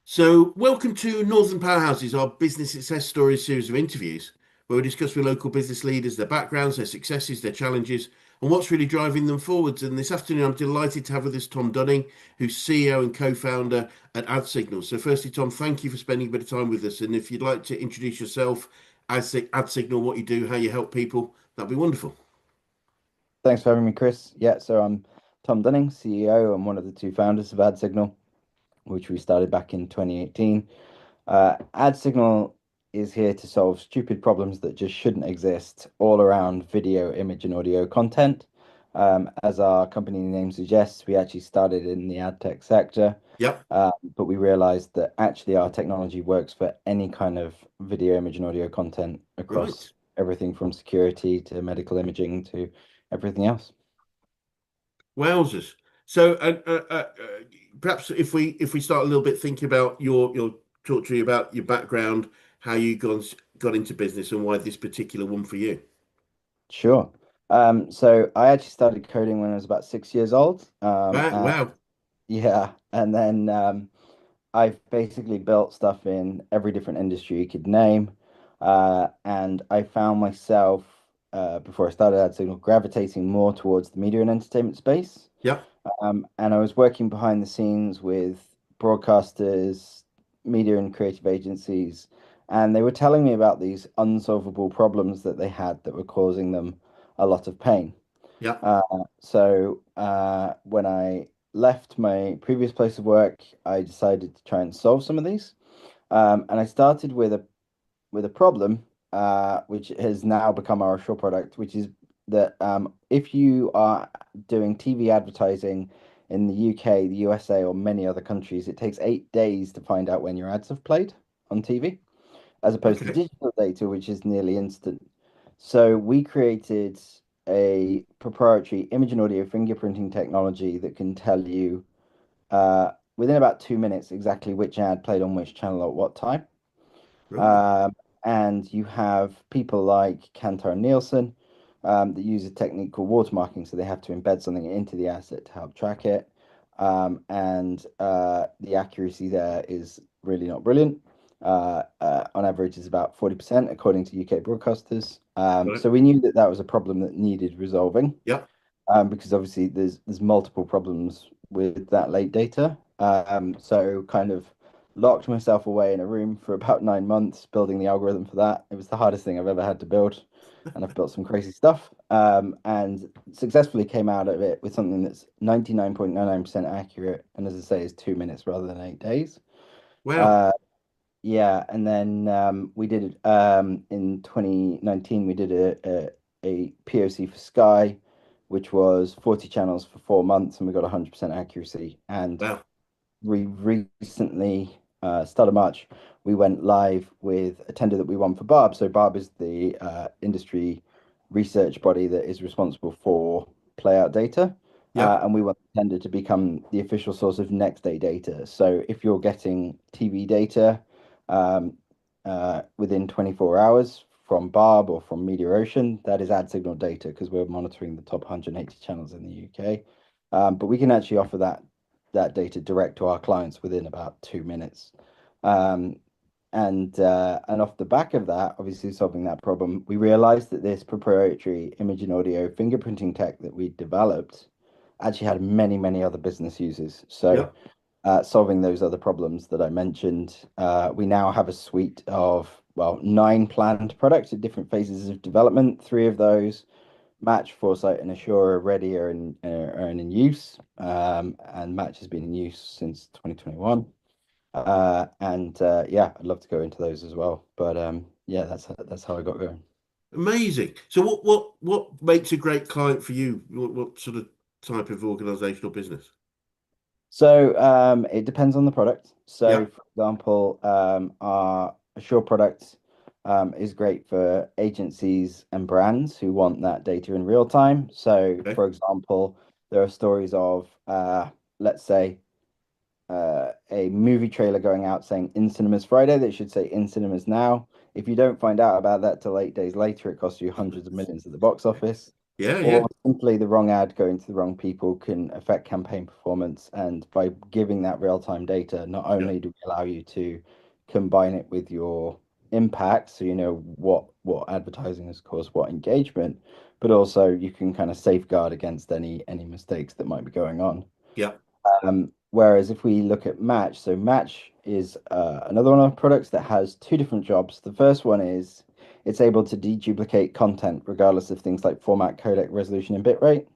So, welcome to Northern Powerhouses, our business success stories series of interviews, where we discuss with local business leaders their backgrounds, their successes, their challenges, and what's really driving them forwards. And this afternoon, I'm delighted to have with us Tom Dunning, who's CEO and co-founder at AdSignal. So, firstly, Tom, thank you for spending a bit of time with us. And if you'd like to introduce yourself, AdSignal, what you do, how you help people, that'd be wonderful. Thanks for having me, Chris. Yeah, so I'm Tom Dunning, CEO. I'm one of the two founders of AdSignal, which we started back in 2018. AdSignal is here to solve stupid problems that just shouldn't exist all around video, image, and audio content. As our company name suggests, we actually started in the ad tech sector, Yep, but we realized that actually our technology works for any kind of video, image, and audio content across right. everything from security to medical imaging to everything else. Wowzers. So, perhaps if we start a little bit thinking about your talk to you about your background, how you got into business, and why this particular one for you. Sure. So I actually started coding when I was about 6 years old. Wow, And wow, yeah, and then I've basically built stuff in every different industry you could name. And I found myself, before I started AdSignal, gravitating more towards the media and entertainment space. yep, And I was working behind the scenes with broadcasters, media and creative agencies, and they were telling me about these unsolvable problems that they had that were causing them a lot of pain. yep, Uh, so when I left my previous place of work, I decided to try and solve some of these. And I started with a problem, which has now become our shore product, which is that if you are doing TV advertising in the UK, the USA, or many other countries, it takes 8 days to find out when your ads have played on TV, as opposed to okay, digital data, which is nearly instant. So we created a proprietary image and audio fingerprinting technology that can tell you within about 2 minutes exactly which ad played on which channel at what time. right, Um, and you have people like Kantar and Nielsen that use a technique called watermarking. So they have to embed something into the asset to help track it. And the accuracy there is really not brilliant. On average, is about 40%, according to UK broadcasters. right, So we knew that that was a problem that needed resolving, yep, because obviously there's multiple problems with that late data. So kind of locked myself away in a room for about 9 months building the algorithm for that. It was the hardest thing I've ever had to build, and I've built some crazy stuff. And successfully came out of it with something that's 99.99% accurate, and as I say, is 2 minutes rather than 8 days. wow, Uh, yeah, and then we did it in 2019. We did a POC for Sky, which was 40 channels for 4 months, and we got 100% accuracy. And wow, we recently, start of March, we went live with a tender that we won for Barb. So Barb is the industry research body that is responsible for playout data. yep, And we want the tender to become the official source of next day data. So if you're getting TV data um, within 24 hours from Barb or from Media Ocean, that is ad signal data because we're monitoring the top 180 channels in the UK. But we can actually offer that data direct to our clients within about 2 minutes. Um, and off the back of that, obviously solving that problem, we realized that this proprietary image and audio fingerprinting tech that we developed actually had many, many other business uses. So yep, solving those other problems that I mentioned, we now have a suite of, well, 9 planned products at different phases of development. Three of those, Match, Foresight, and Assure, are ready are in use. And Match has been in use since 2021. And yeah, I'd love to go into those as well. But yeah, that's how I got going. amazing. So, what makes a great client for you? What sort of type of organizational business? So it depends on the product. So Yep, for example, our Assure product is great for agencies and brands who want that data in real time. So okay, for example, there are stories of let's say a movie trailer going out saying in cinemas Friday, they should say in cinemas now. If you don't find out about that till 8 days later, it costs you hundreds of millions at the box office. Yeah, yeah, or simply the wrong ad going to the wrong people can affect campaign performance. And by giving that real-time data, not yeah, only do we allow you to combine it with your impact, so you know what advertising has caused what engagement, but also you can kind of safeguard against any mistakes that might be going on. yeah. Whereas if we look at Match, so Match is another one of our products that has two different jobs. The first one is it's able to deduplicate content regardless of things like format, codec, resolution, and bitrate.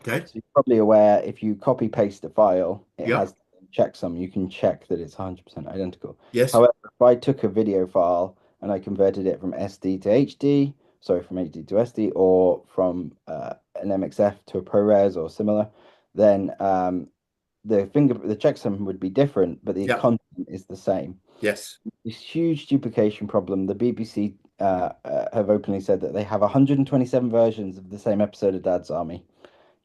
Okay. So you're probably aware if you copy paste a file, it Yeah. has checksum. You can check that it's 100% identical. Yes. However, if I took a video file and I converted it from SD to HD, sorry, from HD to SD, or from an MXF to a ProRes or similar, then the checksum would be different, but the Yeah. content is the same. Yes. This huge duplication problem. The BBC have openly said that they have 127 versions of the same episode of Dad's Army.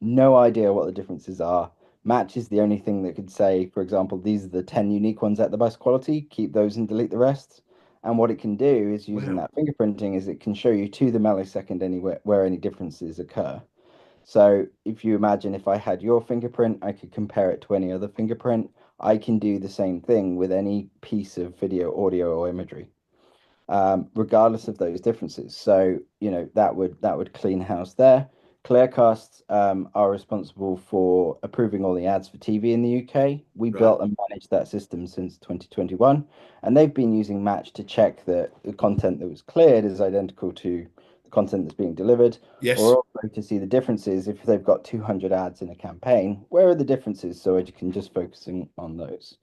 No idea what the differences are. Match is the only thing that could say, for example, these are the 10 unique ones at the best quality, keep those and delete the rest. And what it can do is using Wow. that fingerprinting is it can show you to the millisecond anywhere where any differences occur. So if you imagine if I had your fingerprint, I could compare it to any other fingerprint. I can do the same thing with any piece of video, audio, or imagery, regardless of those differences. So, that would clean house there. Clearcast are responsible for approving all the ads for TV in the UK. We Right. built and managed that system since 2021, and they've been using Match to check that the content that was cleared is identical to the content that's being delivered, Yes. or also to see the differences if they've got 200 ads in a campaign. Where are the differences? So you can just focusing on those.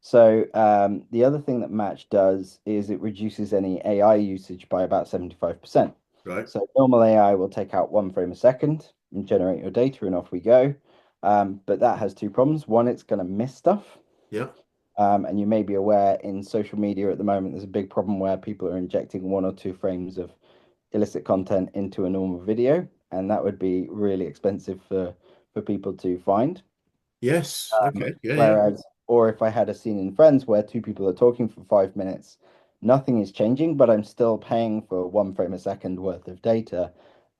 So the other thing that Match does is it reduces any AI usage by about 75%. Right. So normal AI will take out 1 frame a second and generate your data, and off we go. But that has two problems. One, it's going to miss stuff. Yeah. And you may be aware in social media at the moment, there's a big problem where people are injecting 1 or 2 frames of illicit content into a normal video, and that would be really expensive for people to find. Yes. Okay. Yeah. Yeah. Whereas, or if I had a scene in Friends where two people are talking for 5 minutes, nothing is changing, but I'm still paying for 1 frame a second worth of data.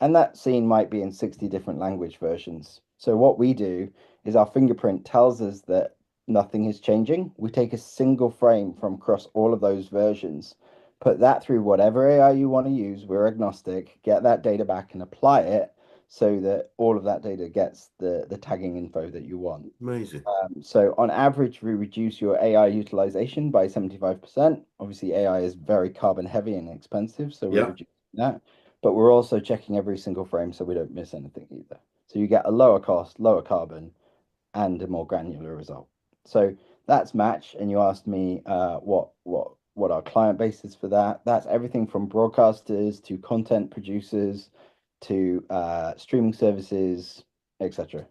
And that scene might be in 60 different language versions. So what we do is our fingerprint tells us that nothing is changing. We take a single frame from across all of those versions, put that through whatever AI you want to use. We're agnostic, get that data back and apply it so that all of that data gets the tagging info that you want. Amazing. So on average, we reduce your AI utilization by 75%. Obviously, AI is very carbon heavy and expensive, so we're Yeah. reducing that. But we're also checking every single frame so we don't miss anything either. So you get a lower cost, lower carbon, and a more granular result. So that's Match. And you asked me what our client base is for that. That's everything from broadcasters to content producers to streaming services, etc.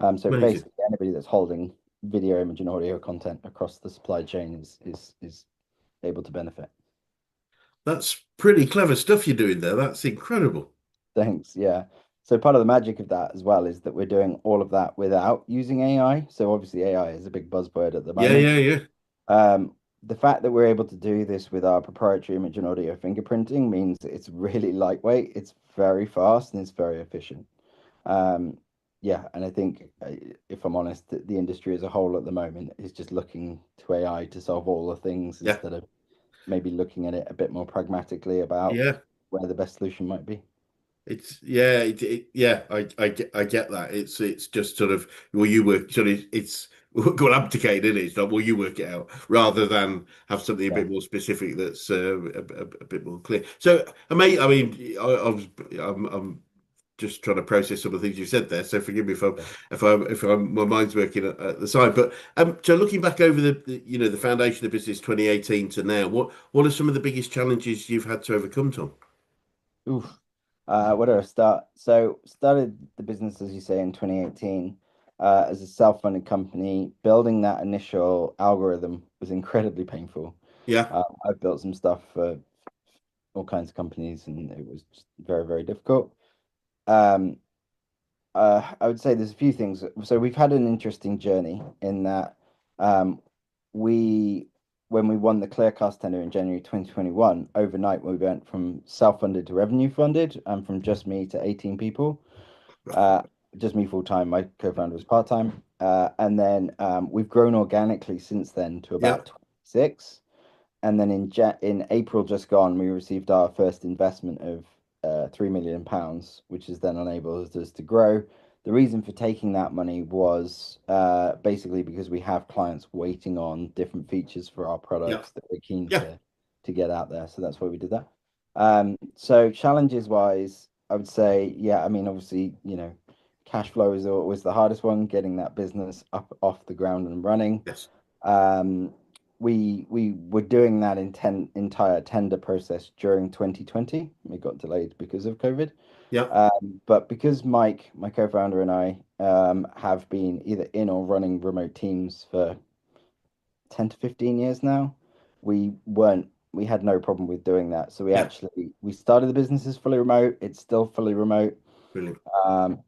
So Amazing. basically, anybody that's holding video, image, and audio content across the supply chain is able to benefit. That's pretty clever stuff you're doing there. That's incredible. Thanks. Yeah. So part of the magic of that as well is that we're doing all of that without using AI. So obviously AI is a big buzzword at the Yeah. moment. Yeah. Yeah. The fact that we're able to do this with our proprietary image and audio fingerprinting means it's really lightweight, it's very fast, and it's very efficient. Um, yeah, and I think, if I'm honest, the industry as a whole at the moment is just looking to AI to solve all the things Yeah. instead of maybe looking at it a bit more pragmatically about Yeah. where the best solution might be. It's yeah, yeah. I get that. It's just sort of well, you work sort of it's got abdicate in it. It's not well, you work it out rather than have something a Yeah, bit more specific that's a bit more clear. So, I mean, I'm just trying to process some of the things you said there. So forgive me yeah. if my mind's working at the side. But so looking back over the foundation of business 2018 to now, what are some of the biggest challenges you've had to overcome, Tom? Oof. Where do I start? So started the business, as you say, in 2018, as a self-funded company. Building that initial algorithm was incredibly painful. Yeah. I've built some stuff for all kinds of companies, and it was just very, very difficult. Um, I would say there's a few things. So we've had an interesting journey in that um, we, when we won the Clearcast tender in January 2021, overnight we went from self-funded to revenue funded and from just me to 18 people. Uh, just me full time. My co-founder was part time. And then we've grown organically since then to Yeah, about 26. And then in April just gone, we received our first investment of £3 million, which has then enabled us to grow. The reason for taking that money was basically because we have clients waiting on different features for our yeah, products that we're keen yeah. to get out there. So that's why we did that. So challenges wise, I would say, yeah, I mean, obviously, cash flow is always the hardest one, getting that business up off the ground and running. Yes. Um, we were doing that entire tender process during 2020. It got delayed because of COVID. Yeah, But because Mike, my co-founder, and I have been either in or running remote teams for 10 to 15 years now, we had no problem with doing that. So yeah. we started the business as fully remote. It's still fully remote. Brilliant.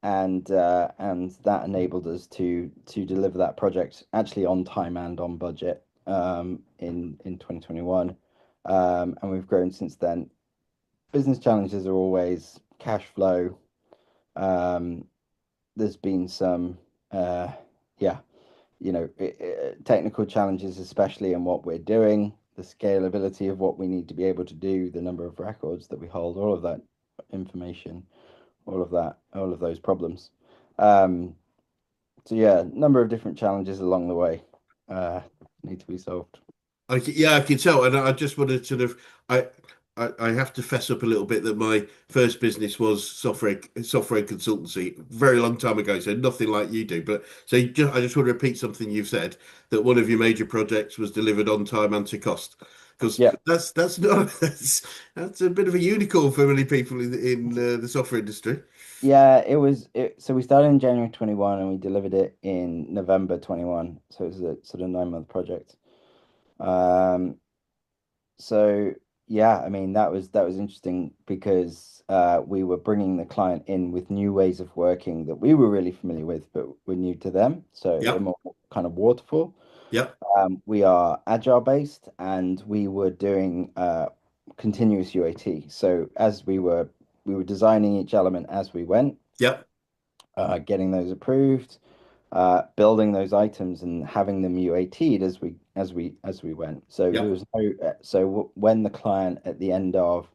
And that enabled us to deliver that project actually on time and on budget in 2021. And we've grown since then. Business challenges are always cash flow. Um, there's been some, yeah, technical challenges, especially in what we're doing, the scalability of what we need to be able to do, the number of records that we hold, all of that information, all of those problems. Um, so yeah, number of different challenges along the way uh, need to be solved. Yeah, I can tell, and I just want to sort of, I, I have to fess up a little bit that my first business was software consultancy, very long time ago, so nothing like you do. But I just want to repeat something you've said, that one of your major projects was delivered on time and to cost, because Yeah, that's not that's a bit of a unicorn for many people in the software industry. yeah, it was so we started in January 21 and we delivered it in November 21. So it was a sort of 9 month project. Um, So yeah, I mean that was interesting because we were bringing the client in with new ways of working that we were really familiar with, but were new to them. So they're Yep, more kind of waterfall. yep, We are agile based, and we were doing continuous UAT. So as we were designing each element as we went, yep, getting those approved, building those items and having them UAT'd as we went. So there yep, was no when the client at the end of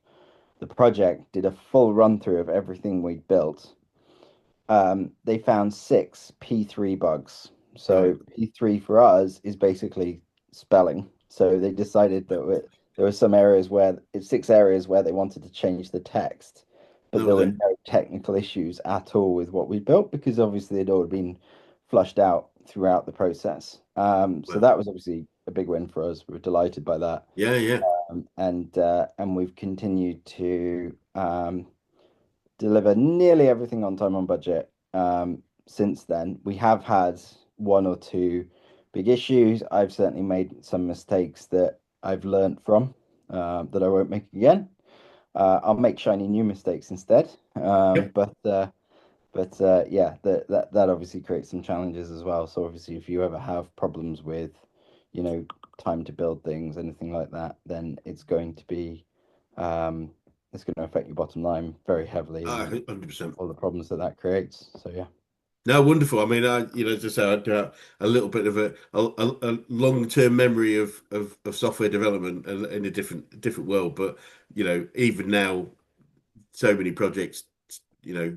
the project did a full run through of everything we'd built, they found six P3 bugs. right, So P3 for us is basically spelling. So they decided that there were some areas where it's 6 areas where they wanted to change the text, but that there was were it. no technical issues at all with what we built because obviously it all had been flushed out throughout the process. So Well, that was obviously a big win for us. We were delighted by that. yeah, yeah. And we've continued to deliver nearly everything on time on budget. Since then, we have had one or two big issues. I've certainly made some mistakes that I've learned from that I won't make again. I'll make shiny new mistakes instead. Yep. But yeah, that obviously creates some challenges as well. So obviously, if you ever have problems with, you know, time to build things, anything like that, then um, it's going to affect your bottom line very heavily, and then 100%. all the problems that creates. So yeah, No, wonderful. I mean, as I say, I do have a little bit of a long-term memory of software development in a different world. But even now, so many projects,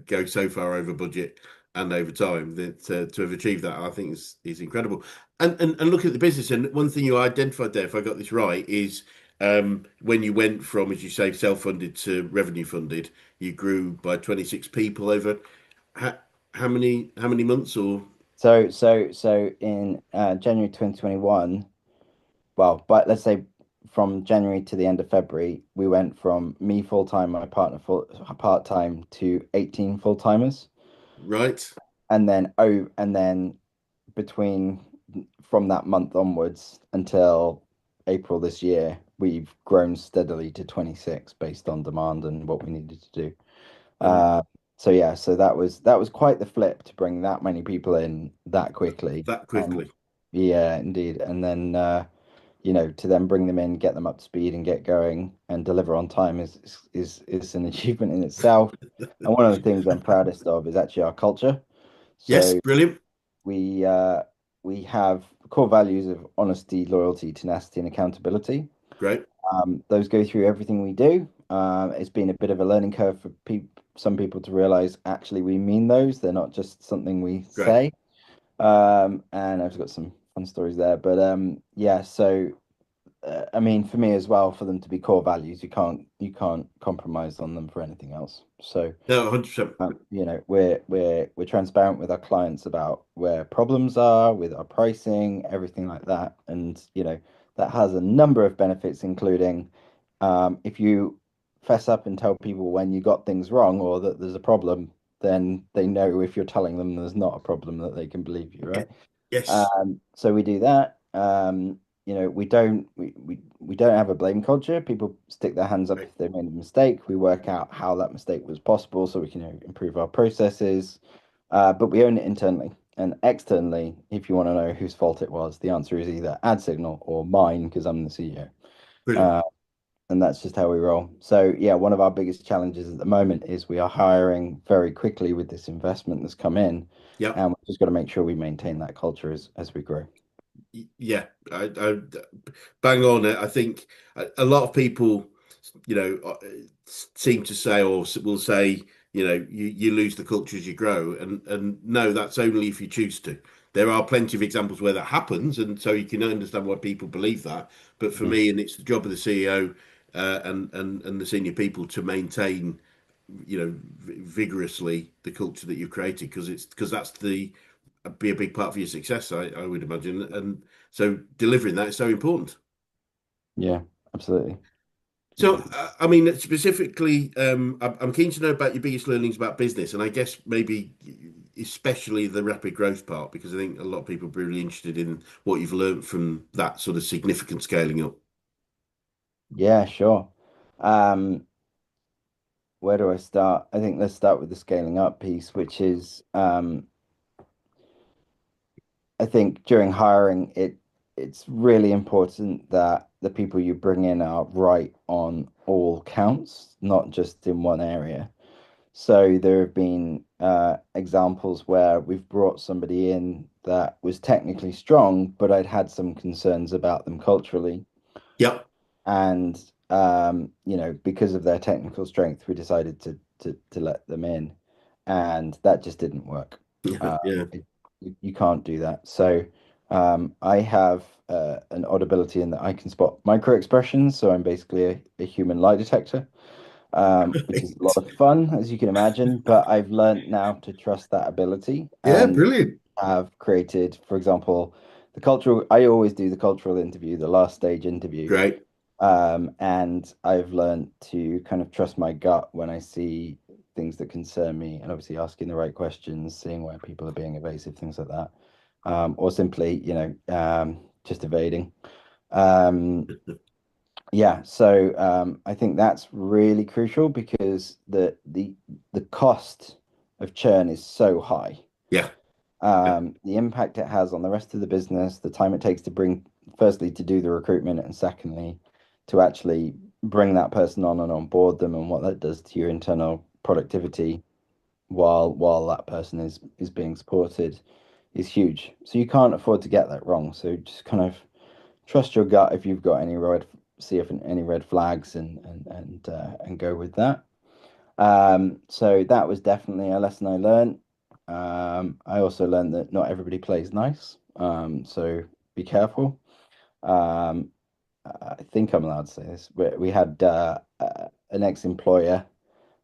go so far over budget and over time that to have achieved that, I think is incredible. And look at the business. And one thing you identified there, if I got this right, is when you went from, as you say, self-funded to revenue funded, you grew by 26 people over. How, how many months or so in January 2021, well, but let's say from January to the end of February, we went from me full time, my partner full part time to 18 full timers, right? and then between from that month onwards until April this year, we've grown steadily to 26 based on demand and what we needed to do. And Uh, so yeah, so that was quite the flip to bring that many people in that quickly. that And quickly. yeah, indeed. And then to then bring them in, get them up to speed, and get going and deliver on time is an achievement in itself. And one of the things I'm proudest of is actually our culture. Yes, So brilliant. we uh, we have core values of honesty, loyalty, tenacity, and accountability. Great. Those go through everything we do. It's been a bit of a learning curve for some people to realize actually we mean those. They're not just something we Great. say. And I've got some fun stories there. But yeah, so I mean, for me as well, for them to be core values, you can't compromise on them for anything else. So No, 100%. we're transparent with our clients about where problems are with our pricing, everything like that, and that has a number of benefits, including if you fess up and tell people when you got things wrong or that there's a problem, then they know if you're telling them there's not a problem that they can believe you, right? Yes. So we do that. We don't have a blame culture. People stick their hands up Great. if they made a mistake. We work out how that mistake was possible so we can improve our processes. But we own it internally and externally. If you want to know whose fault it was, the answer is either AdSignal or mine because I'm the CEO. Brilliant. Uh, and that's just how we roll. So yeah, one of our biggest challenges at the moment is we are hiring very quickly with this investment that's come in, Yeah. and we've just got to make sure we maintain that culture as we grow. Yeah. I bang on it. I think a lot of people, seem to say or will say, you lose the culture as you grow, and no, that's only if you choose to. There are plenty of examples where that happens, and so you can understand why people believe that. But for Mhm. me, and it's the job of the CEO and the senior people to maintain, vigorously the culture that you've created because that's the be a big part of your success, I would imagine. And so delivering that is so important. Yeah, absolutely. So, Absolutely. I mean, specifically, I'm keen to know about your biggest learnings about business, and I guess maybe especially the rapid growth part, because I think a lot of people are really interested in what you've learned from that sort of significant scaling up. Yeah, sure. Um, where do I start? I think let's start with the scaling up piece, which is I think during hiring, it's really important that the people you bring in are right on all counts, not just in one area. So there have been examples where we've brought somebody in that was technically strong, but I'd had some concerns about them culturally. Yep. And because of their technical strength, we decided to let them in, and that just didn't work. Yeah. Uh, Yeah. you can't do that. So I have an odd ability in that I can spot micro expressions. So I'm basically a human lie detector, which is a lot of fun, as you can imagine. But I've learned now to trust that ability Yeah. and Brilliant. have created, for example, the cultural. I always do the cultural interview, the last stage interview. Great. And I've learned to kind of trust my gut when I see things that concern me, and obviously asking the right questions, seeing where people are being evasive, things like that, or simply, just evading. Um, yeah, so I think that's really crucial because the cost of churn is so high. Yeah. Yeah. The impact it has on the rest of the business, the time it takes to bring, firstly, to do the recruitment, and secondly, to actually bring that person on and onboard them, and what that does to your internal productivity while that person is being supported is huge. So you can't afford to get that wrong. So just kind of trust your gut if you've got see if any red flags and go with that. So that was definitely a lesson I learned. I also learned that not everybody plays nice. So be careful. Um, I think I'm allowed to say this. We had an ex-employer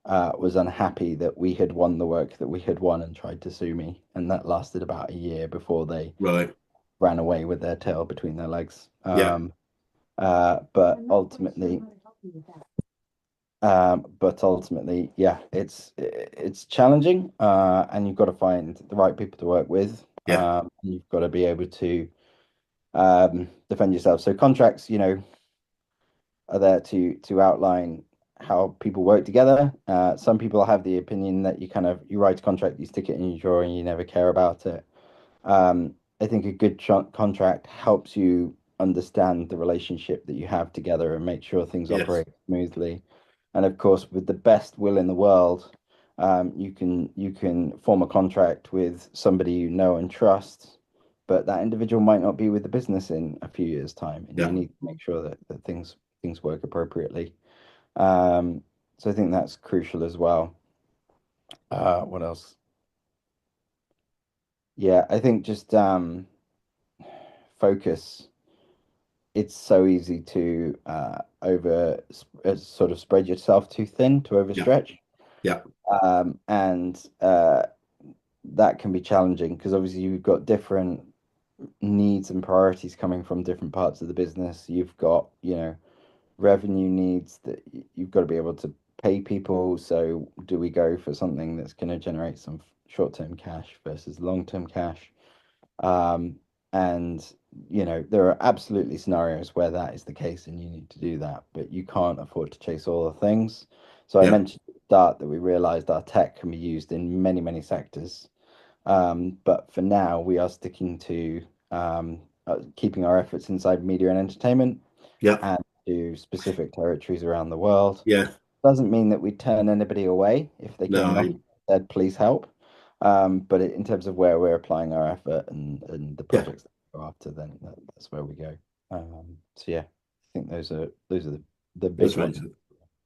was unhappy that we had won the work that we had won and tried to sue me, and that lasted about a year before they Right. ran away with their tail between their legs. Yeah. But ultimately, yeah, it's challenging, and you've got to find the right people to work with. Yeah. You've got to be able to defend yourself. So contracts, are there to outline how people work together. Some people have the opinion that you write a contract, you stick it in your drawer, and you never care about it. I think a good contract helps you understand the relationship that you have together and make sure things Yes. operate smoothly. And of course, with the best will in the world, you can form a contract with somebody you know and trust, but that individual might not be with the business in a few years' time, and you Yeah. need to make sure that things work appropriately. Um, so I think that's crucial as well. What else? Yeah, I think just focus. It's so easy to sort of spread yourself too thin to Yeah. overstretch. Yeah. And that can be challenging because obviously you've got different needs and priorities coming from different parts of the business. You've got, revenue needs that you've got to be able to pay people. So do we go for something that's going to generate some short-term cash versus long-term cash? Um, and there are absolutely scenarios where that is the case and you need to do that, but you can't afford to chase all the things. So I Yeah. mentioned at the start that we realized our tech can be used in many, many sectors. But for now, we are sticking to keeping our efforts inside media and entertainment Yeah. and to specific territories around the world. Yeah. Doesn't mean that we turn anybody away if they No, came knocking and said, please help. But in terms of where we're applying our effort and the yeah. projects that we go after, then that's where we go. So yeah, I think those are the That's big right. ones.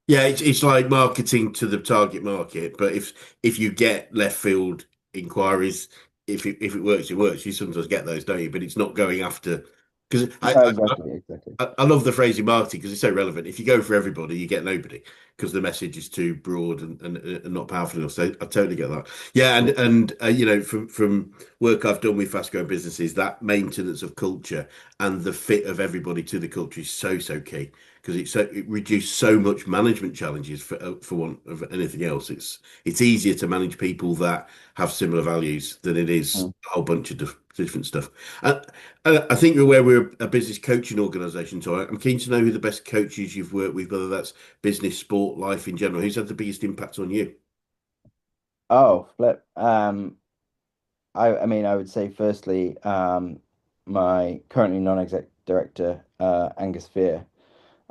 Yeah, it's like marketing to the target market, but if you get left field inquiries, if it works, it works. You sometimes get those, don't you? But it's not going after because No, exactly, exactly. I love the phrase in marketing because it's so relevant. If you go for everybody, you get nobody because the message is too broad and not powerful enough. So I totally get that. Yeah, Yeah. and from work I've done with fast growing businesses, that maintenance of culture and the fit of everybody to the culture is so key because it reduces so much management challenges for want of anything else. It's easier to manage people that have similar values than it is Mm. a whole bunch of different stuff. And I think we're aware we're a business coaching organisation, so I'm keen to know who the best coaches you've worked with, whether that's business, sport, life in general. Who's had the biggest impact on you? Oh, flip. I mean, I would say firstly, my currently non-exec director, Angus Fear,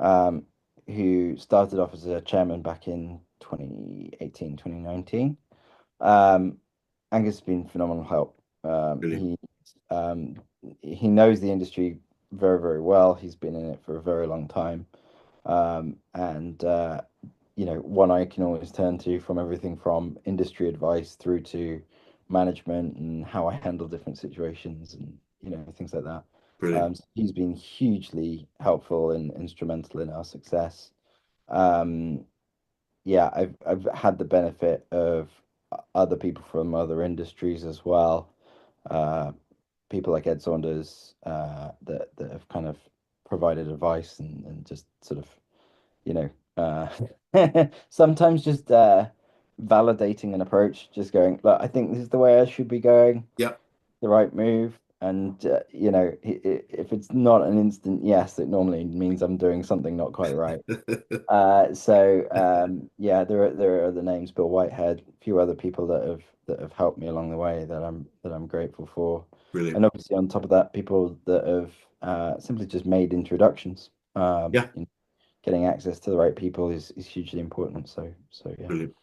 um, who started off as a chairman back in 2018, 2019. Um, Angus has been phenomenal help. Brilliant, Um, he knows the industry very, very well. He's been in it for a very long time. And one I can always turn to from everything from industry advice through to management and how I handle different situations and things like that. brilliant. So he's been hugely helpful and instrumental in our success. Um, yeah, I've had the benefit of other people from other industries as well. Uh, People like Ed Saunders that have kind of provided advice and just sort of you know, sometimes just validating an approach, just going, look, I think this is the way I should be going, Yep. the right move. And, if it's not an instant yes, it normally means I'm doing something not quite right. Yeah, there are other names, Bill Whitehead, a few other people that have helped me along the way that I'm grateful for. And Brilliant. obviously on top of that, people that have simply just made introductions. Yeah, Getting access to the right people is hugely important. So yeah. brilliant.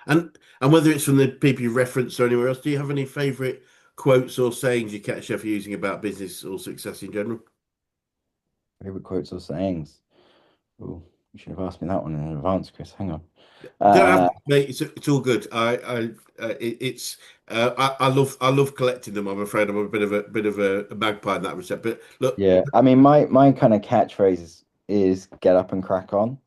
And whether it's from the people you reference or anywhere else, do you have any favourite quotes or sayings you catch yourself using about business or success in general? Favorite quotes or sayings. Oh, you should have asked me that one in advance, Chris. Hang on. Don't have, Uh, mate. It's all good. It's I love collecting them. I'm afraid I'm a bit of a magpie in that respect. But look, yeah. I mean, my kind of catchphrase is get up and crack on.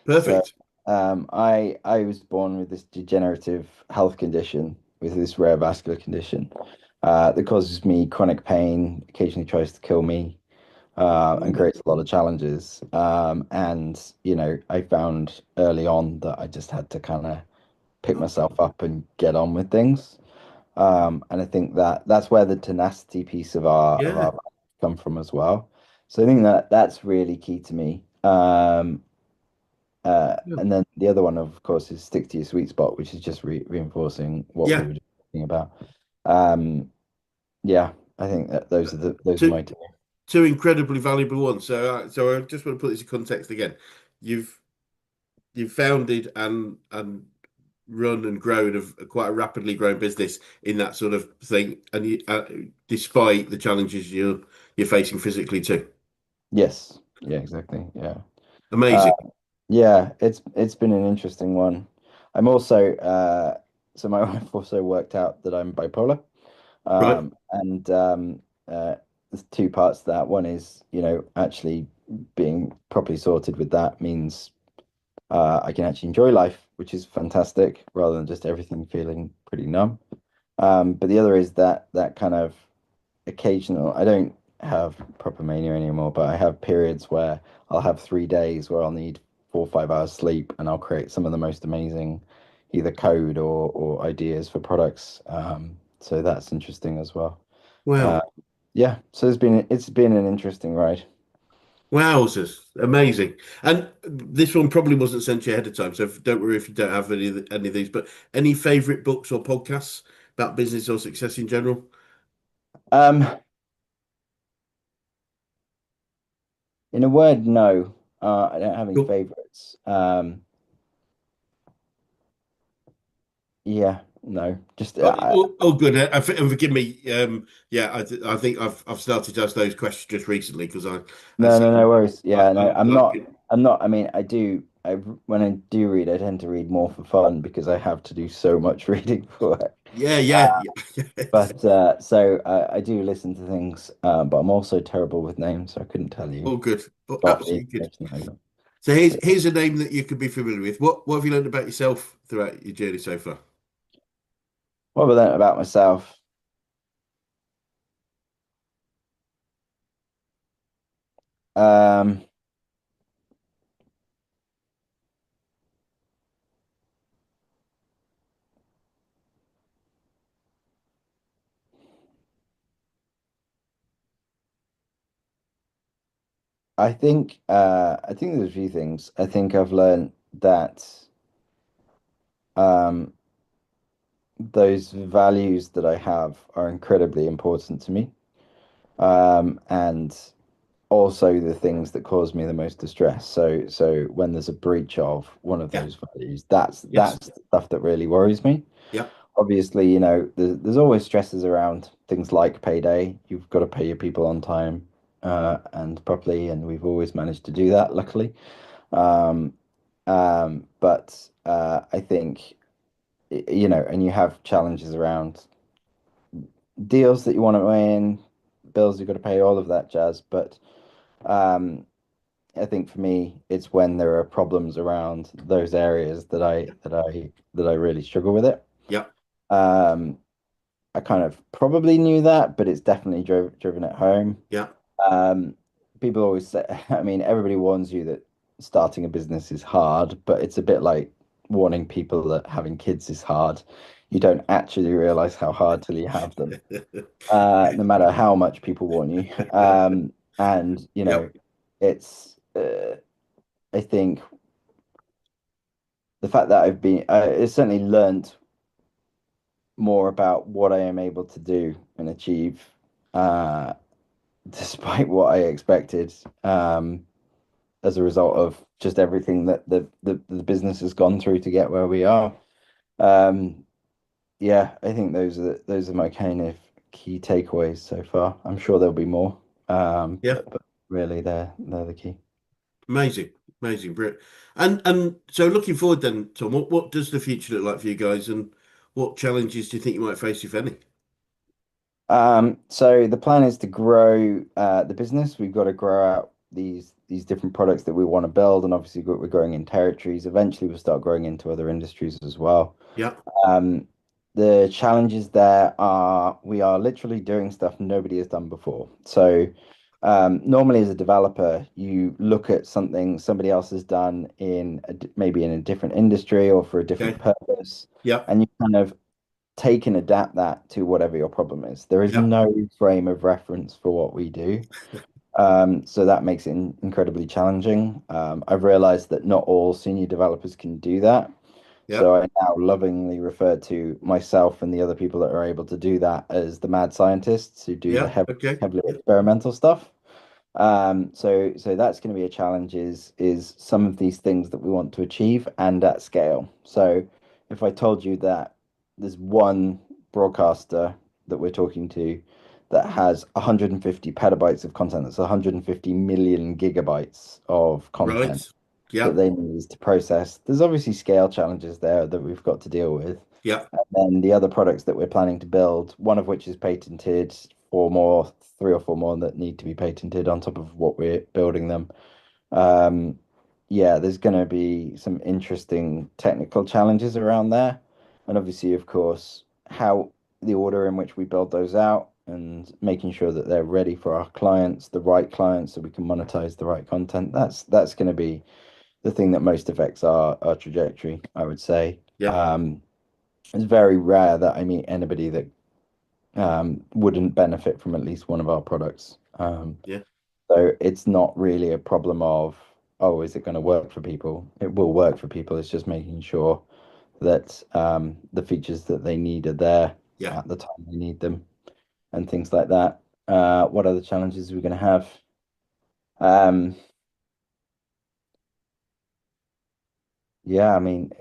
So, perfect. I was born with this degenerative health condition, with this rare vascular condition, that causes me chronic pain, occasionally tries to kill me, and Mm, creates a lot of challenges. And I found early on that I just had to kind of pick myself up and get on with things. And I think that that's where the tenacity piece of our yeah. come from as well. So I think that that's really key to me. And then the other one, of course, is stick to your sweet spot, which is just reinforcing what we Yeah. were just talking about. Um, yeah, I think that those are To my two. two incredibly valuable ones. So I just want to put this in context again. You've you've founded and run and grown of quite a rapidly growing business in that sort of thing, and despite the challenges you're facing physically too. Yes. Yeah, exactly. Yeah. Uh, Amazing, yeah, it's been an interesting one. I'm also so my wife also worked out that I'm bipolar. right? And there's two parts to that. One is, actually being properly sorted with that means I can actually enjoy life, which is fantastic, rather than just everything feeling pretty numb. But the other is that kind of occasional. I don't have proper mania anymore, but I have periods where I'll have 3 days where I'll need 4 or 5 hours sleep, and I'll create some of the most amazing either code or ideas for products. So that's interesting as well. Uh, Wow, yeah, so it's been an interesting ride. wowzers, amazing. And this one probably wasn't sent to you ahead of time, so don't worry if you don't have any of these. But any favorite books or podcasts about business or success in general? Um, in a word, no, I don't have any Cool. favorites. Yeah, no, just Oh, good. And forgive me. Yeah, I think I've started to ask those questions just recently because I no, see no, no worries. Yeah, no, I'm I'm like, not. I'm not. I mean, I do. When I do read, I tend to read more for fun because I have to do so much reading for it. yeah, Uh, yeah, yeah. Yes. but so I do listen to things, but I'm also terrible with names, so I couldn't tell you All good. Oh, what the absolutely good. information over. So But here's a name that you could be familiar with. What have you learned about yourself throughout your journey so far? what about that about myself? Um, I think there's a few things. I think I've learned that um, those values that I have are incredibly important to me. And also the things that cause me the most distress. So when there's a breach of one of Yeah. those values, that's Yes. that's the stuff that really worries me. Yeah. Obviously, there's always stresses around things like payday. You've got to pay your people on time and properly, and we've always managed to do that, luckily. Um, but I think, and you have challenges around deals that you want to win, bills you've got to pay, all of that jazz. But um, I think for me, it's when there are problems around those areas that I really struggle with it. Yeah. Um, I kind of probably knew that, but it's definitely driven it home. Yeah. Um, People always say, I mean, everybody warns you that starting a business is hard, but it's a bit like warning people that having kids is hard. You don't actually realize how hard till you have them, no matter how much people warn you. And Yep. it's I think the fact that it's certainly learned more about what I am able to do and achieve, uh, despite what I expected, as a result of just everything that the business has gone through to get where we are. Um, yeah, I think those are my kind of key takeaways so far. I'm sure there'll be more, Yeah. but really they're the key. Amazing. Amazing, Brit. And so looking forward then, Tom, what does the future look like for you guys and what challenges do you think you might face, if any? So the plan is to grow the business. We've got to grow out these different products that we want to build, and obviously we're growing in territories. Eventually, we'll start growing into other industries as well. Yeah. Um, the challenges there are we are literally doing stuff nobody has done before. So normally, as a developer, you look at something somebody else has done maybe in a different industry or for a different Okay. purpose, Yeah. and you kind of take and adapt that to whatever your problem is. There is Yeah. no frame of reference for what we do. So that makes it incredibly challenging. I've realized that not all senior developers can do that. Yeah. So I now lovingly refer to myself and the other people that are able to do that as the mad scientists who do the Yeah. Okay. heavily Yeah. experimental stuff. So that's going to be a challenge is some of these things that we want to achieve and at scale. So if I told you that there's one broadcaster that we're talking to that has 150 petabytes of content, that's 150 million gigabytes of Right. content that Yeah. they need to process. There's obviously scale challenges there that we've got to deal with. Yeah. And then the other products that we're planning to build, one of which is patented, four more, three or four more that need to be patented on top of what we're building them. Um, yeah, there's going to be some interesting technical challenges around there. And obviously, of course, how the order in which we build those out and making sure that they're ready for our clients, the right clients, so we can monetize the right content. That's going to be the thing that most affects our trajectory, I would say. Yeah. It's very rare that I meet anybody that wouldn't benefit from at least one of our products. Yeah. So it's not really a problem of, oh, is it going to work for people? It will work for people. It's just making sure that the features that they need are there Yeah. at the time they need them and things like that. What other challenges are we going to have? Um, yeah, I mean,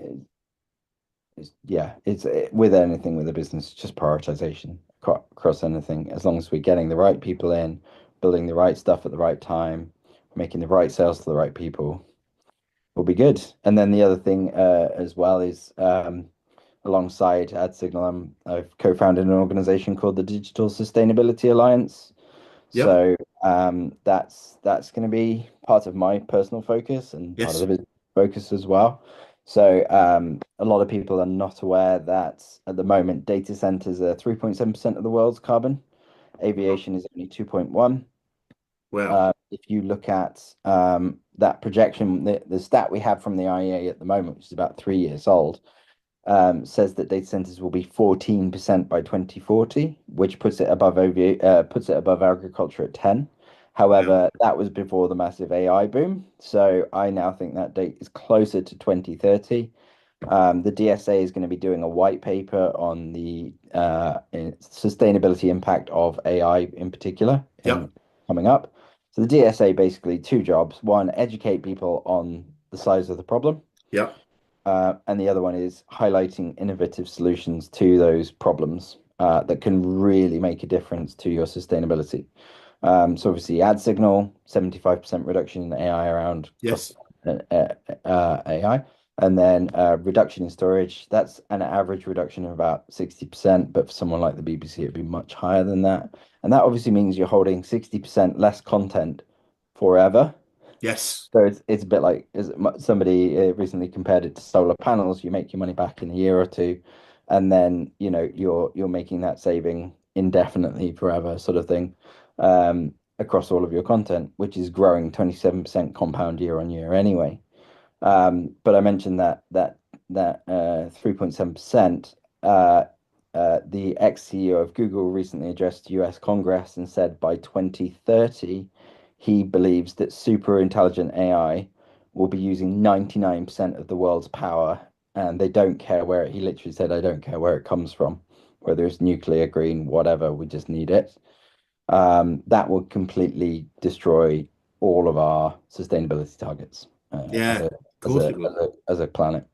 with anything with a business, just prioritization across anything. As long as we're getting the right people in, building the right stuff at the right time, making the right sales to the right people, will be good. And then the other thing as well is alongside AdSignal, I've co-founded an organization called the Digital Sustainability Alliance. Yep. So that's going to be part of my personal focus and part of the Yes. business focus as well. So a lot of people are not aware that at the moment data centers are 3.7% of the world's carbon. Aviation is only 2.1. Wow. If you look at that projection, the stat we have from the IEA at the moment, which is about 3 years old, says that data centers will be 14% by 2040, which puts it above agriculture at 10. Wow. However, that was before the massive AI boom. So I now think that date is closer to 2030. The DSA is going to be doing a white paper on the sustainability impact of AI in particular Yep. in coming up. So the DSA basically two jobs. One, educate people on the size of the problem, Yep. and the other one is highlighting innovative solutions to those problems that can really make a difference to your sustainability. So obviously, ad signal, 75% reduction in AI around Yes. AI, and then reduction in storage. That's an average reduction of about 60%, but for someone like the BBC, it'd be much higher than that. And that obviously means you're holding 60% less content forever. Yes. So it's a bit like somebody recently compared it to solar panels. You make your money back in a year or two, and then you're making that saving indefinitely forever, sort of thing, across all of your content, which is growing 27% compound year on year anyway. But I mentioned that 3.7%. The ex-CEO of Google recently addressed US Congress and said by 2030, he believes that super intelligent AI will be using 99% of the world's power, and they don't care where he literally said, I don't care where it comes from, whether it's nuclear, green, whatever, we just need it. That will completely destroy all of our sustainability targets Yeah. Of course it will. as a planet.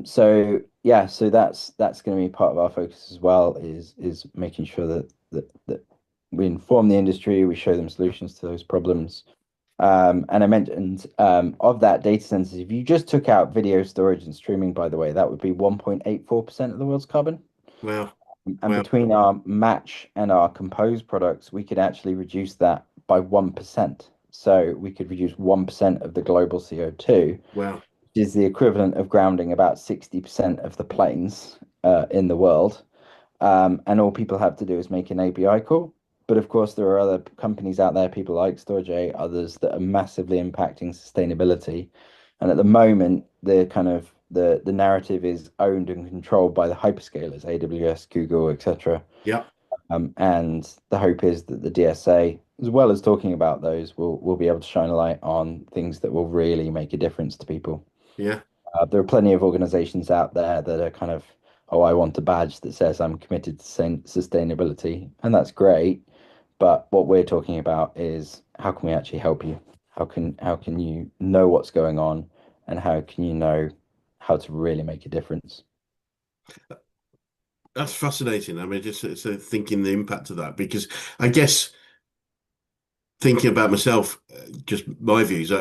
So yeah, so that's going to be part of our focus as well, is making sure that we inform the industry, we show them solutions to those problems. And I mentioned of that data centers, if you just took out video storage and streaming, by the way, that would be 1.84% of the world's carbon. Wow. And Wow. between our match and our compose products, we could actually reduce that by 1%. So we could reduce 1% of the global CO2, Wow. which is the equivalent of grounding about 60% of the planes in the world. And all people have to do is make an API call. But of course, there are other companies out there, people like Storage, others that are massively impacting sustainability. And at the moment, the narrative is owned and controlled by the hyperscalers, AWS, Google, etc. Yep. And the hope is that the DSA, as well as talking about those, will be able to shine a light on things that will really make a difference to people. Yeah. There are plenty of organizations out there that are kind of, oh, I want a badge that says I'm committed to sustainability, and that's great. But what we're talking about is how can we actually help you? How can you know what's going on, and how can you know how to really make a difference? That's fascinating. I mean, just sort of thinking the impact of that, because I guess thinking about myself, just my views,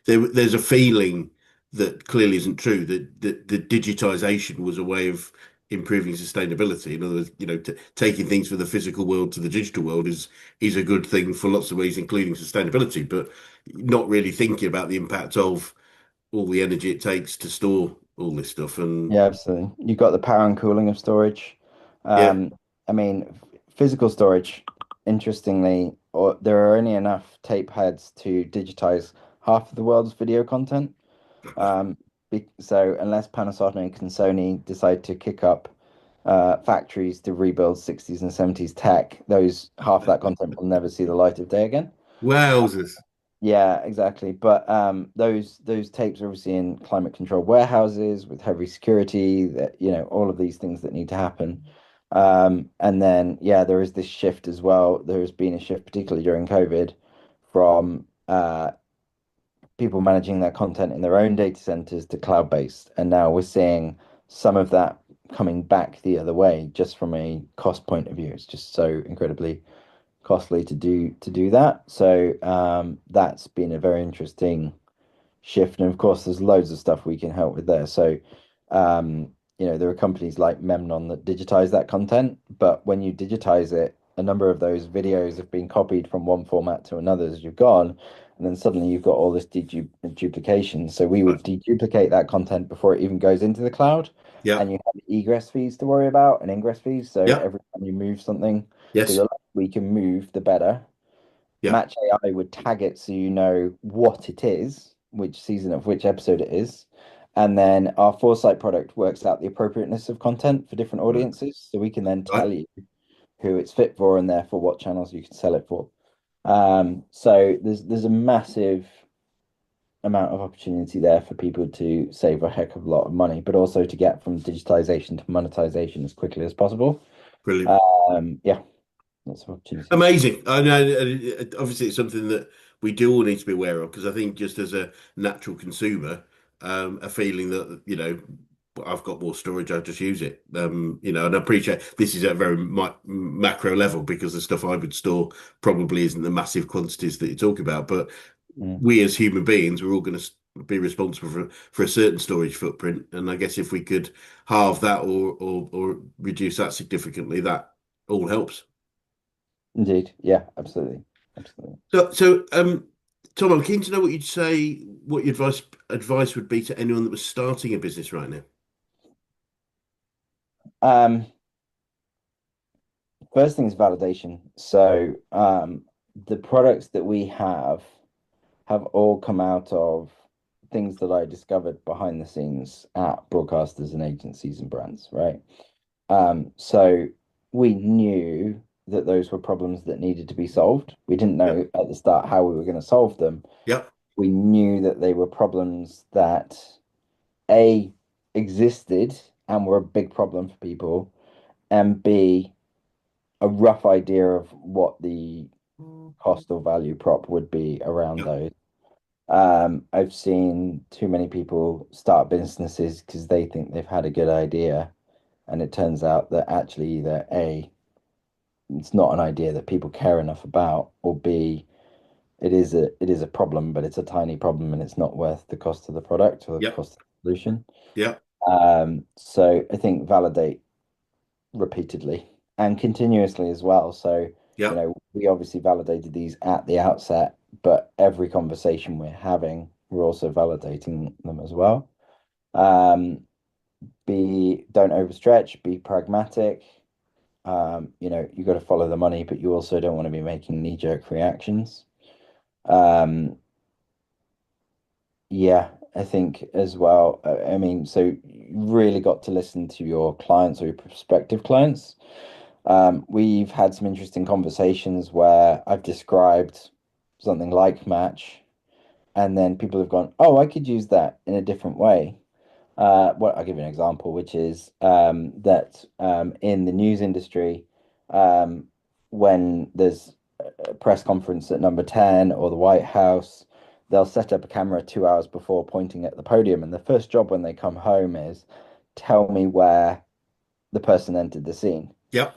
there's a feeling that clearly isn't true, that the digitization was a way of improving sustainability. In other words, taking things from the physical world to the digital world is a good thing for lots of ways, including sustainability, but not really thinking about the impact of all the energy it takes to store all this stuff. And Yeah, absolutely. You've got the power and cooling of storage. yeah, Um, I mean, physical storage, interestingly, or there are only enough tape heads to digitize half of the world's video content. So unless Panasonic and Sony decide to kick up factories to rebuild 60s and 70s tech, those half of that content will never see the light of day again. wowzers. Yeah, exactly. But those tapes are obviously in climate controlled warehouses with heavy security, that all of these things that need to happen. And then yeah, there is this shift as well. There has been a shift, particularly during COVID, from people managing their content in their own data centers to cloud-based. And now we're seeing some of that coming back the other way, just from a cost point of view. It's just so incredibly costly to do that. So that's been a very interesting shift. And of course, there's loads of stuff we can help with there. So there are companies like Memnon that digitize that content, but when you digitize it, a number of those videos have been copied from one format to another as you've gone, and then suddenly you've got all this duplication. So we would deduplicate that content before it even goes into the cloud, Yeah, and you have egress fees to worry about and ingress fees. So yeah, every time you move something, so the yes, less we can move, the better. yeah, Match AI would tag it so you know what it is, which season of which episode it is. And then our Foresight product works out the appropriateness of content for different right, audiences. So we can then right. tell you who it's fit for and therefore what channels you can sell it for. So there's a massive amount of opportunity there for people to save a heck of a lot of money, but also to get from digitization to monetization as quickly as possible. Brilliant. Yeah, lots of opportunity. Amazing. I know, obviously, it's something that we do all need to be aware of, because I think just as a natural consumer, a feeling that, I've got more storage, I just use it. And I appreciate this is at a very macro level, because the stuff I would store probably isn't the massive quantities that you talk about. But Mm, we as human beings, we're all going to be responsible for a certain storage footprint. And I guess if we could halve that, or reduce that significantly, that all helps. indeed. Yeah, absolutely. Absolutely. So, Tom, I'm keen to know what your advice would be to anyone that was starting a business right now. Um, First thing is validation. So the products that we have all come out of things that I discovered behind the scenes at broadcasters and agencies and brands, right? So we knew that those were problems that needed to be solved. We didn't Yep, know at the start how we were going to solve them. yep, We knew that they were problems that A existed and were a big problem for people, and B a rough idea of what the cost or value prop would be around yep, those. I've seen too many people start businesses because they think they've had a good idea, and it turns out that actually either A, it's not an idea that people care enough about, or B, it is a problem, but it's a tiny problem and it's not worth the cost of the product or the yep, cost of the solution. yep, So I think validate repeatedly and continuously as well. So, yep, we obviously validated these at the outset, but every conversation we're having, we're also validating them as well. Um, don't overstretch, be pragmatic. You got to follow the money, but you also don't want to be making knee-jerk reactions. Um, yeah, I think as well. I mean, so you really got to listen to your clients or your prospective clients. We've had some interesting conversations where I've described something like Match, and then people have gone, "Oh, I could use that in a different way." Well, I'll give you an example, which is that in the news industry, um, when there's a press conference at number 10 or the White House, they'll set up a camera 2 hours before pointing at the podium. And the first job when they come home is tell me where the person entered the scene. Yep.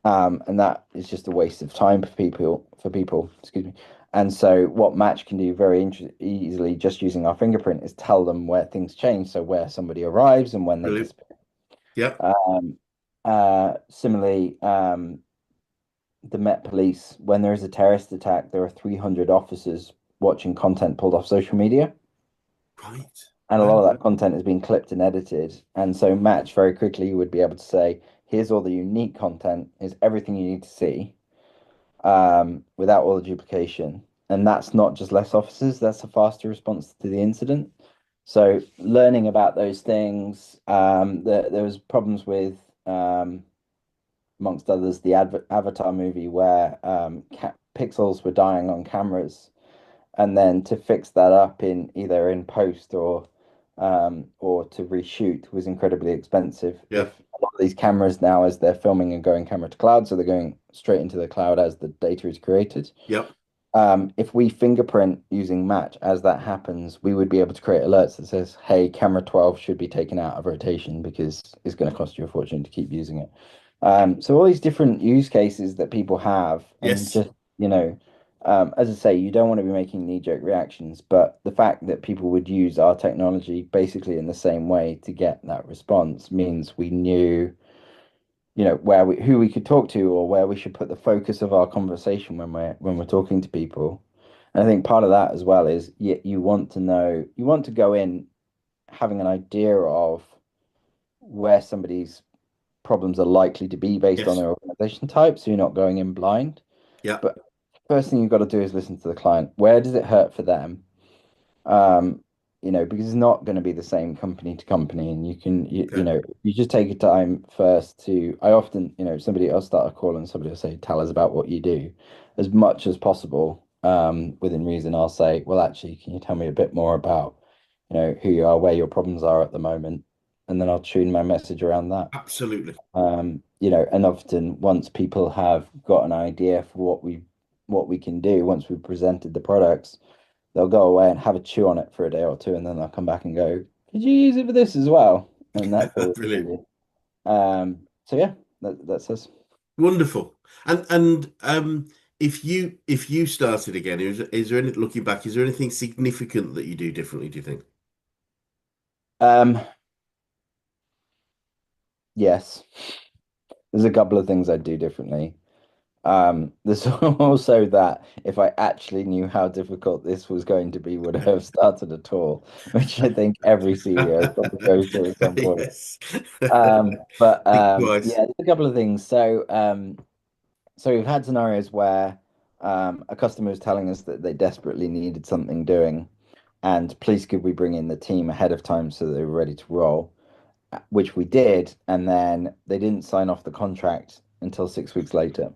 And that is just a waste of time for people, excuse me. And so what Match can do very easily just using our fingerprint is tell them where things change. So where somebody arrives and when they Brilliant. disappear. Yep. Similarly, the Met Police, when there is a terrorist attack, there are 300 officers watching content pulled off social media. Right. And a Wow. lot of that content has been clipped and edited. And so Match very quickly would be able to say, here's all the unique content, here's everything you need to see, without all the duplication. And that's not just less officers, that's a faster response to the incident. So learning about those things, there was problems with, amongst others, the Avatar movie where pixels were dying on cameras, and then to fix that up in either in post or to reshoot was incredibly expensive. If Yep. a lot of these cameras now, as they're filming, are going camera to cloud, so they're going straight into the cloud as the data is created. Yep. If we fingerprint using Match as that happens, we would be able to create alerts that says, "Hey, camera 12 should be taken out of rotation because it's going to cost you a fortune to keep using it." So all these different use cases that people have, and Yes. just, you know, as I say, you don't want to be making knee-jerk reactions, but the fact that people would use our technology basically in the same way to get that response means we knew, where who we could talk to or where we should put the focus of our conversation when we're talking to people. And I think part of that as well is you want to know, you want to go in having an idea of where somebody's problems are likely to be based on Yes. their organization type, so you're not going in blind. Yep. But first thing you've got to do is listen to the client. Where does it hurt for them? um, because it's not going to be the same company to company, and Okay. you just take a time first to. I often, somebody, I'll start a call and somebody will say, "Tell us about what you do," as much as possible, within reason. I'll say, "Well, actually, can you tell me a bit more about, who you are, where your problems are at the moment," and then I'll tune my message around that. Absolutely. And often once people have got an idea for what we can do, once we've presented the products, they'll go away and have a chew on it for a day or two, and then they'll come back and go, "Could you use it for this as well?" And that's always Brilliant. needed. So yeah, that's us. Wonderful. And if you started again, is there any looking back, is there anything significant that you do differently, do you think? Um, yes, there's a couple of things I'd do differently. There's also that if I actually knew how difficult this was going to be, would I have started at all, which I think every CEO probably goes through at some point. Yes. But Think twice. yeah, there's a couple of things. So we've had scenarios where a customer was telling us that they desperately needed something doing, and please could we bring in the team ahead of time so they were ready to roll, which we did, and then they didn't sign off the contract until 6 weeks later.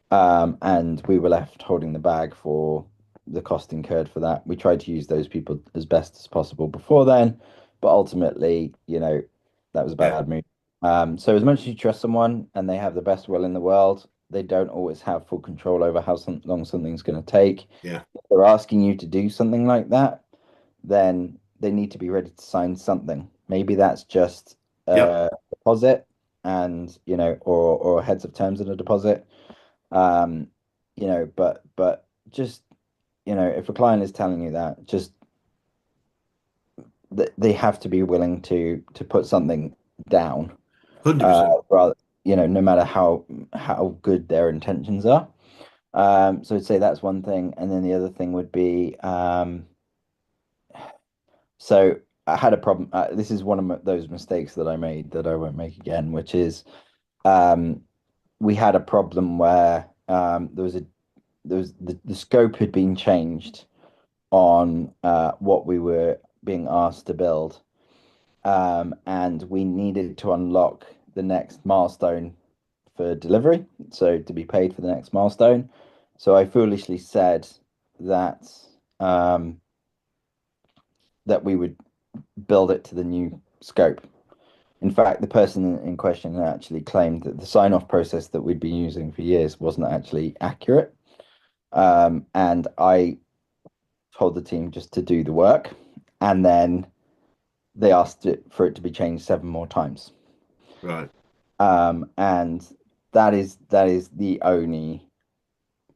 And we were left holding the bag for the cost incurred for that. We tried to use those people as best as possible before then, but ultimately, that was a Yeah. bad move. So as much as you trust someone and they have the best will in the world, they don't always have full control over how long something's going to take. Yeah. If they're asking you to do something like that, then they need to be ready to sign something. Maybe that's just Yep. a deposit and, or heads of terms and a deposit. um but just, if a client is telling you that, just they have to be willing to put something down, 100%. rather, no matter how good their intentions are. So I'd say that's one thing, and then the other thing would be, so I had a problem. This is one of those mistakes that I made that I won't make again, which is, um we had a problem where, the scope had been changed on what we were being asked to build. And we needed to unlock the next milestone for delivery, so to be paid for the next milestone. So I foolishly said that, um, that we would build it to the new scope. In fact, the person in question actually claimed that the sign-off process that we'd been using for years wasn't actually accurate. And I told the team just to do the work, and then they asked for it to be changed 7 more times. Right. And that is the only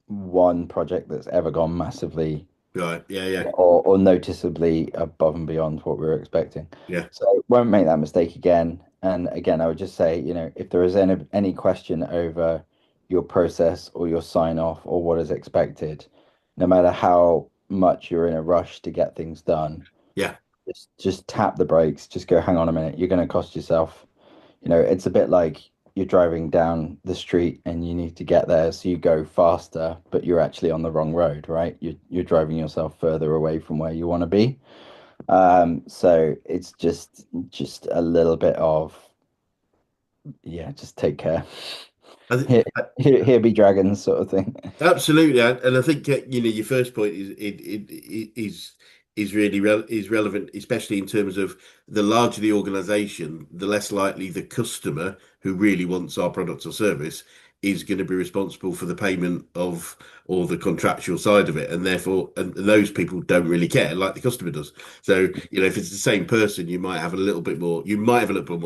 one project that's ever gone massively Right. Yeah. Yeah. or noticeably above and beyond what we were expecting. Yeah. So won't make that mistake again. And again, I would just say, if there is any question over your process or your sign off or what is expected, no matter how much you're in a rush to get things done, Yeah. just tap the brakes, just go, hang on a minute, you're going to cost yourself. It's a bit like you're driving down the street and you need to get there, so you go faster, but you're actually on the wrong road, right? You're driving yourself further away from where you want to be. So it's just a little bit of, yeah, just take care. I think. Here be dragons sort of thing. Absolutely, and I think your first point is really is relevant, especially in terms of the larger the organisation, the less likely the customer who really wants our product or service is going to be responsible for the payment of or the contractual side of it, and therefore, and those people don't really care like the customer does. So, if it's the same person, you might have a little bit more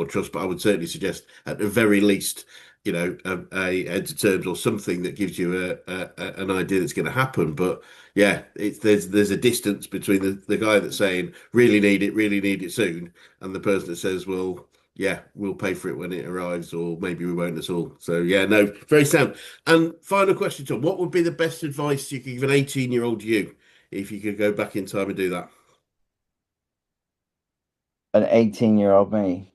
trust, but I would certainly suggest at the very least a heads of terms or something that gives you an idea that's going to happen. But yeah, there's a distance between the guy that's saying really need it soon, and the person that says, well, yeah, we'll pay for it when it arrives, or maybe we won't at all. So yeah, no, very sound. And final question, Tom, what would be the best advice you could give an 18-year-old you if you could go back in time and do that? An 18-year-old me.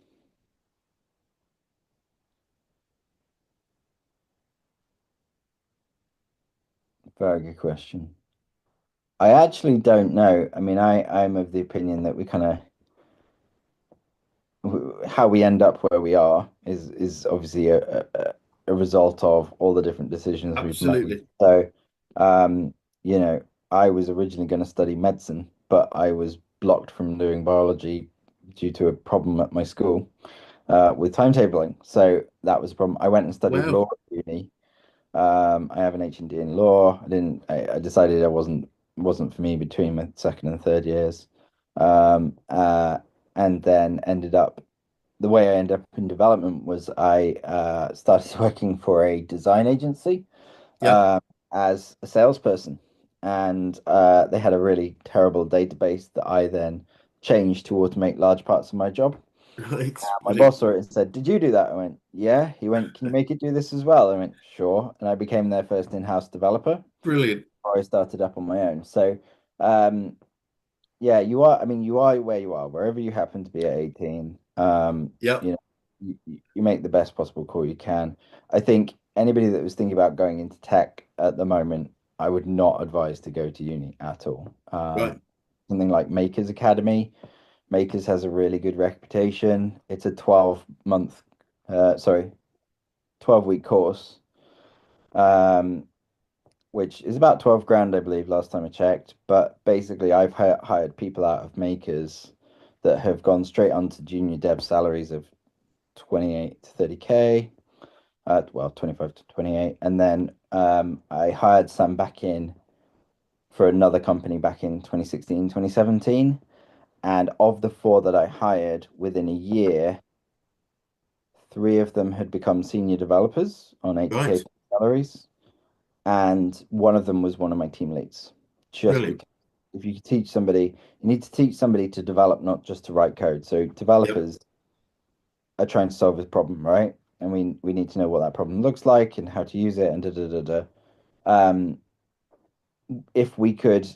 Very good question. I actually don't know. I mean, I'm of the opinion that we kind of how we end up where we are is obviously a result of all the different decisions we've made. Absolutely. So, um, you know, I was originally going to study medicine, but I was blocked from doing biology due to a problem at my school with timetabling. So that was a problem. I went and studied law Wow. at uni. I have an HND in law. I decided I wasn't for me between my second and third years. Um, uh, and then ended up the way I ended up in development was I started working for a design agency Yeah. uh, as a salesperson, and they had a really terrible database that I then changed to automate large parts of my job. Right. My Brilliant. boss saw it and said, "Did you do that?" I went, "Yeah." He went, "Can you make it do this as well?" I went, "Sure," and I became their first in-house developer Brilliant. before I started up on my own. So, um, yeah, you are. I mean, you are where you are, wherever you happen to be at 18. Yeah. You make the best possible call you can. I think anybody that was thinking about going into tech at the moment, I would not advise to go to uni at all. Right. Something like Makers Academy. Makers has a really good reputation. It's a 12-week course. Um, which is about 12 grand, I believe, last time I checked. But basically, I've hired people out of Makers that have gone straight onto junior dev salaries of 28 to 30K, well, 25 to 28. And then I hired some back in for another company back in 2016, 2017. And of the four that I hired within a year, three of them had become senior developers on 80K Right. salaries. And one of them was one of my team leads. Just Brilliant. because if you teach somebody, you need to teach somebody to develop, not just to write code. So Yep. developers are trying to solve a problem, right? And we need to know what that problem looks like and how to use it and da da da da. Um, if we could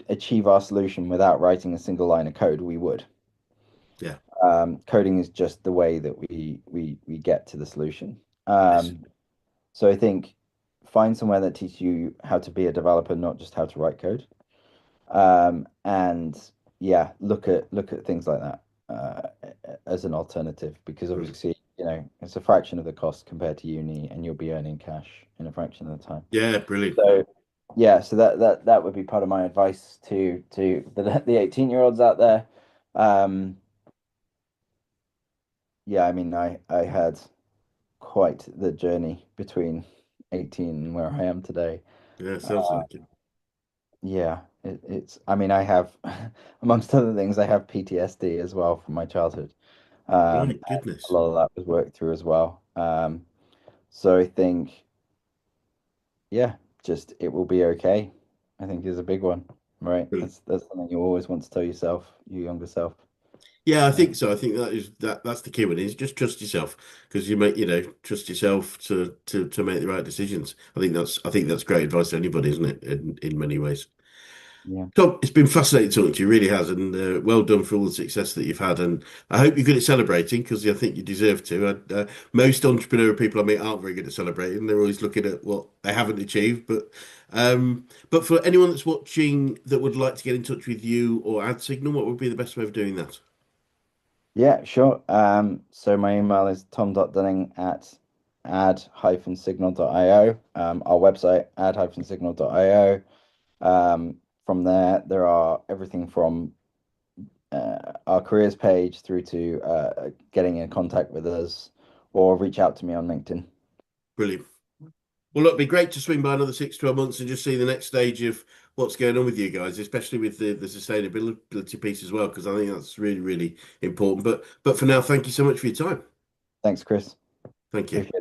achieve our solution without writing a single line of code, we would. Yeah. Coding is just the way that we get to the solution. Yes. So I think find somewhere that teaches you how to be a developer, not just how to write code. And yeah, look at things like that as an alternative because Brilliant. obviously, it's a fraction of the cost compared to uni, and you'll be earning cash in a fraction of the time. Yeah. Brilliant. So yeah, so that would be part of my advice to the 18-year-olds out there. Um, yeah, I mean, I had quite the journey between 18 and where I am today. Yeah, sounds like it. Yeah, it's. I mean, I have, amongst other things, I have PTSD as well from my childhood. Right, And a goodness. lot of that was worked through as well. So I think, yeah, just it will be okay. I think is a big one, right? Brilliant. That's something you always want to tell yourself, your younger self. Yeah, I Uh, think so. I think that's the key one is just trust yourself because you make, trust yourself to make the right decisions. I think that's great advice to anybody, isn't it? In many ways. yeah, Tom, it's been fascinating talking to you, really has, and well done for all the success that you've had. And I hope you're good at celebrating because I think you deserve to. Most entrepreneurial people I meet aren't very good at celebrating. They're always looking at what they haven't achieved. But for anyone that's watching that would like to get in touch with you or add Signal, what would be the best way of doing that? yeah, sure. So my email is tom.dunning at ad-signal.io. Our website, ad-signal.io. From there, there are everything from our careers page through to getting in contact with us or reach out to me on LinkedIn. Brilliant. Well, look, it'd be great to swing by another 6 to 12 months and just see the next stage of what's going on with you guys, especially with the sustainability piece as well, because I think that's really, really important. But for now, thank you so much for your time. Thanks, Chris. Thank you. Appreciate it.